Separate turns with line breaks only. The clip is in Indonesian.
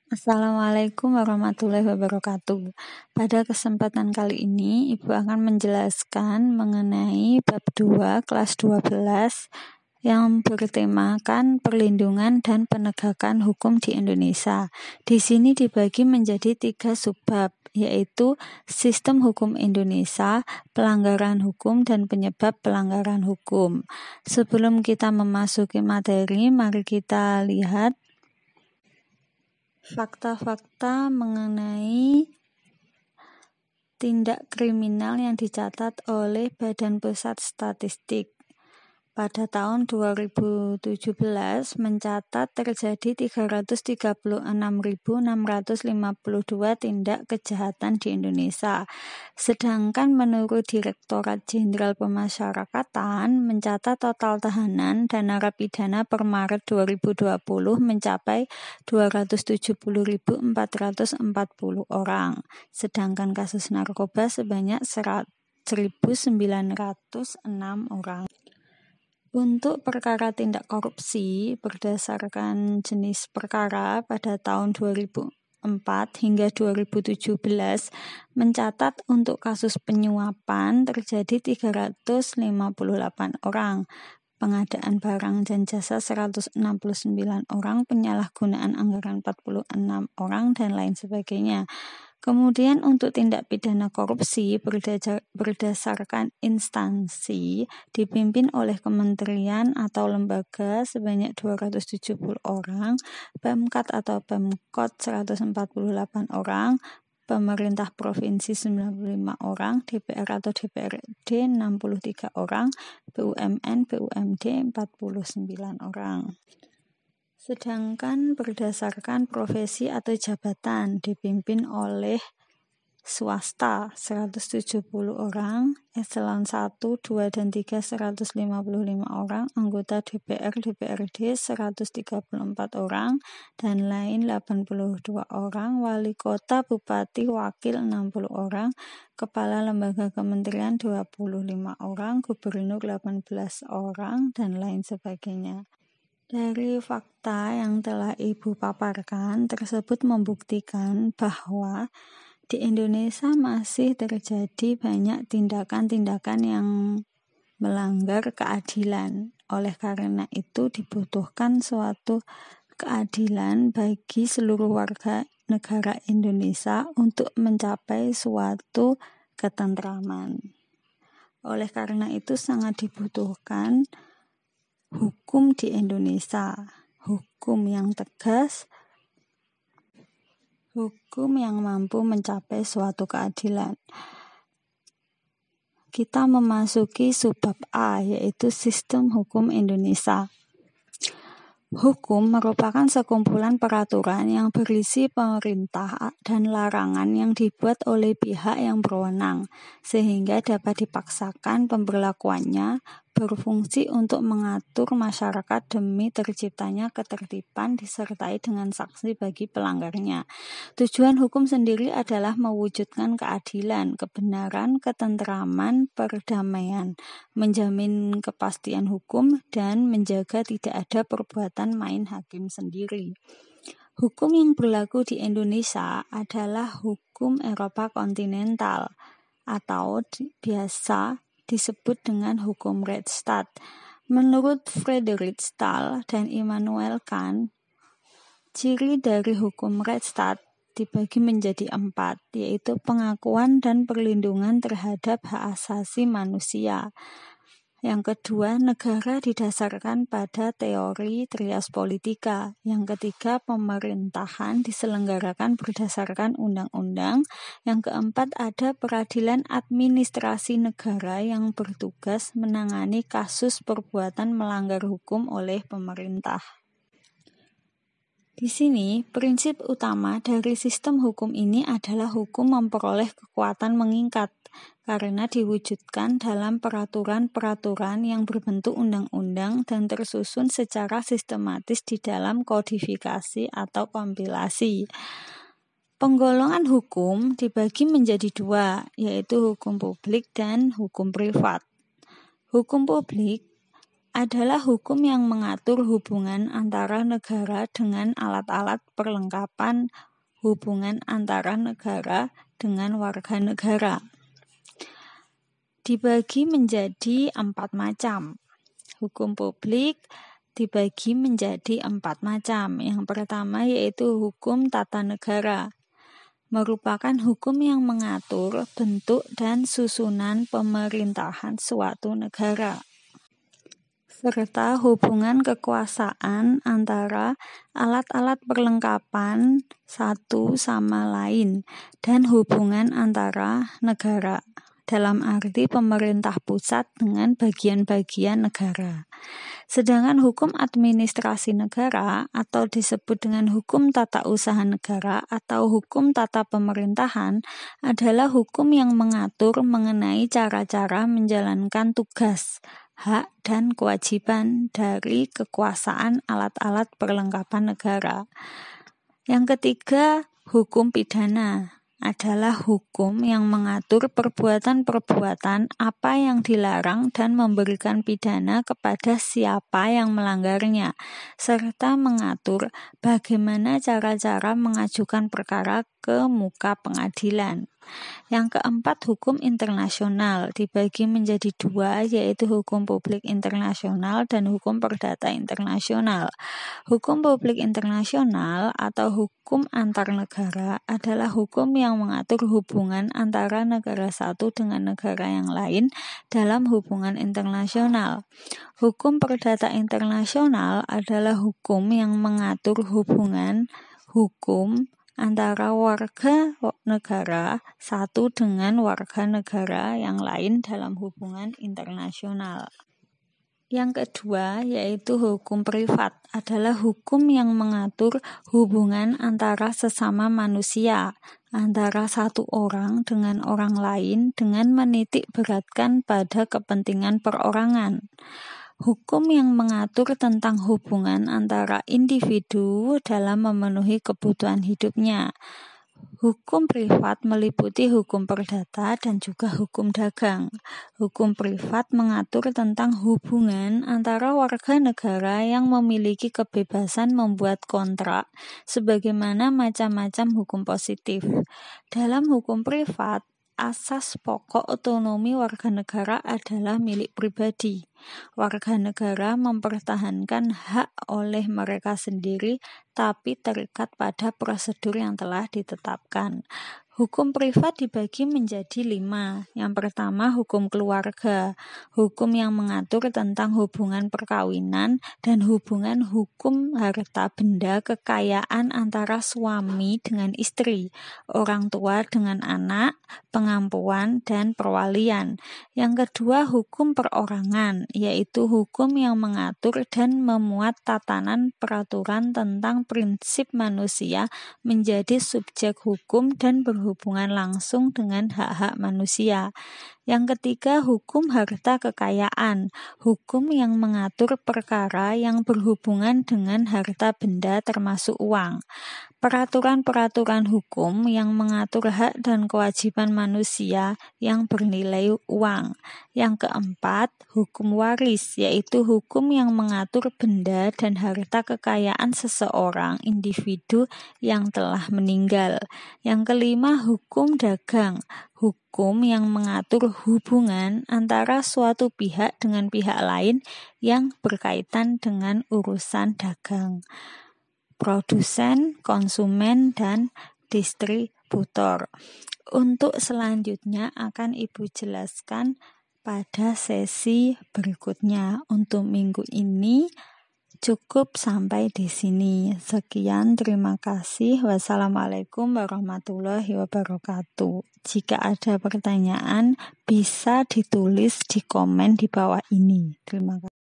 Assalamualaikum warahmatullahi wabarakatuh. Pada kesempatan kali ini, Ibu akan menjelaskan mengenai bab 2 kelas 12 yang bertemakan perlindungan dan penegakan hukum di Indonesia. Di sini dibagi menjadi 3 subbab, yaitu sistem hukum Indonesia, pelanggaran hukum, dan penyebab pelanggaran hukum. Sebelum kita memasuki materi, mari kita lihat fakta-fakta mengenai tindak kriminal yang dicatat oleh Badan Pusat Statistik. Pada tahun 2017 mencatat terjadi 336.652 tindak kejahatan di Indonesia. Sedangkan menurut Direktorat Jenderal Pemasyarakatan mencatat total tahanan dan narapidana per Maret 2020 mencapai 270.440 orang. Sedangkan kasus narkoba sebanyak 1.906 orang. Untuk perkara tindak korupsi berdasarkan jenis perkara pada tahun 2004 hingga 2017 mencatat untuk kasus penyuapan terjadi 358 orang, pengadaan barang dan jasa 169 orang, penyalahgunaan anggaran 46 orang, dan lain sebagainya. Kemudian untuk tindak pidana korupsi berdasarkan instansi dipimpin oleh kementerian atau lembaga sebanyak 270 orang, Pemkat atau Pemkot 148 orang, pemerintah provinsi 95 orang, DPR atau DPRD 63 orang, BUMN, BUMD 49 orang. Sedangkan berdasarkan profesi atau jabatan dipimpin oleh swasta 170 orang, eselon 1, 2, dan 3 155 orang, anggota DPR, DPRD 134 orang, dan lain 82 orang, wali kota, bupati, wakil 60 orang, kepala lembaga kementerian 25 orang, gubernur 18 orang, dan lain sebagainya. Dari fakta yang telah Ibu paparkan tersebut membuktikan bahwa di Indonesia masih terjadi banyak tindakan-tindakan yang melanggar keadilan. Oleh karena itu dibutuhkan suatu keadilan bagi seluruh warga negara Indonesia untuk mencapai suatu ketentraman. Oleh karena itu sangat dibutuhkan hukum di Indonesia, hukum yang tegas, hukum yang mampu mencapai suatu keadilan. Kita memasuki subbab A, yaitu sistem hukum Indonesia. Hukum merupakan sekumpulan peraturan yang berisi pemerintah dan larangan yang dibuat oleh pihak yang berwenang, sehingga dapat dipaksakan pemberlakuannya, berfungsi untuk mengatur masyarakat demi terciptanya ketertiban disertai dengan sanksi bagi pelanggarnya. Tujuan hukum sendiri adalah mewujudkan keadilan, kebenaran, ketentraman, perdamaian, menjamin kepastian hukum, dan menjaga tidak ada perbuatan main hakim sendiri. Hukum yang berlaku di Indonesia adalah hukum Eropa kontinental atau biasa disebut dengan hukum Rechtsstaat. Menurut Friedrich Stahl dan Immanuel Kant, ciri dari hukum Rechtsstaat dibagi menjadi 4, yaitu pengakuan dan perlindungan terhadap hak asasi manusia. Yang kedua, negara didasarkan pada teori trias politika. Yang ketiga, pemerintahan diselenggarakan berdasarkan undang-undang. Yang keempat, ada peradilan administrasi negara yang bertugas menangani kasus perbuatan melanggar hukum oleh pemerintah. Di sini, prinsip utama dari sistem hukum ini adalah hukum memperoleh kekuatan mengikat karena diwujudkan dalam peraturan-peraturan yang berbentuk undang-undang dan tersusun secara sistematis di dalam kodifikasi atau kompilasi. Penggolongan hukum dibagi menjadi 2, yaitu hukum publik dan hukum privat. Hukum publik adalah hukum yang mengatur hubungan antara negara dengan alat-alat perlengkapan hubungan antara negara dengan warga negara. Dibagi menjadi 4 macam. Hukum publik dibagi menjadi 4 macam. Yang pertama yaitu hukum tata negara. Merupakan hukum yang mengatur bentuk dan susunan pemerintahan suatu negara, serta hubungan kekuasaan antara alat-alat perlengkapan satu sama lain, dan hubungan antara negara, dalam arti pemerintah pusat dengan bagian-bagian negara. Sedangkan hukum administrasi negara atau disebut dengan hukum tata usaha negara atau hukum tata pemerintahan adalah hukum yang mengatur mengenai cara-cara menjalankan tugas, hak dan kewajiban dari kekuasaan alat-alat perlengkapan negara. Yang ketiga, hukum pidana adalah hukum yang mengatur perbuatan-perbuatan apa yang dilarang dan memberikan pidana kepada siapa yang melanggarnya, serta mengatur bagaimana cara-cara mengajukan perkara ke muka pengadilan. Yang keempat, hukum internasional dibagi menjadi 2, yaitu hukum publik internasional dan hukum perdata internasional. Hukum publik internasional atau hukum antar negara adalah hukum yang mengatur hubungan antara negara satu dengan negara yang lain dalam hubungan internasional. Hukum perdata internasional adalah hukum yang mengatur hubungan hukum antara warga negara satu dengan warga negara yang lain dalam hubungan internasional. Yang kedua yaitu hukum privat adalah hukum yang mengatur hubungan antara sesama manusia, antara satu orang dengan orang lain dengan menitik beratkan pada kepentingan perorangan. Hukum yang mengatur tentang hubungan antara individu dalam memenuhi kebutuhan hidupnya. Hukum privat meliputi hukum perdata dan juga hukum dagang. Hukum privat mengatur tentang hubungan antara warga negara yang memiliki kebebasan membuat kontrak sebagaimana macam-macam hukum positif. Dalam hukum privat, asas pokok otonomi warga negara adalah milik pribadi. Warga negara mempertahankan hak oleh mereka sendiri, tapi terikat pada prosedur yang telah ditetapkan. Hukum privat dibagi menjadi 5. Yang pertama, hukum keluarga. Hukum yang mengatur tentang hubungan perkawinan dan hubungan hukum harta benda kekayaan antara suami dengan istri, orang tua dengan anak, pengampuan dan perwalian. Yang kedua, hukum perorangan, yaitu hukum yang mengatur dan memuat tatanan peraturan tentang prinsip manusia menjadi subjek hukum dan berhubungan langsung dengan hak-hak manusia. Yang ketiga, hukum harta kekayaan, hukum yang mengatur perkara yang berhubungan dengan harta benda termasuk uang. Peraturan-peraturan hukum yang mengatur hak dan kewajiban manusia yang bernilai uang. Yang keempat, hukum waris, yaitu hukum yang mengatur benda dan harta kekayaan seseorang individu yang telah meninggal. Yang kelima, hukum dagang, hukum yang mengatur hubungan antara suatu pihak dengan pihak lain yang berkaitan dengan urusan dagang. Produsen, konsumen, dan distributor. Untuk selanjutnya akan Ibu jelaskan pada sesi berikutnya. Untuk minggu ini cukup sampai di sini. Sekian, terima kasih. Wassalamualaikum warahmatullahi wabarakatuh. Jika ada pertanyaan bisa ditulis di komen di bawah ini. Terima kasih.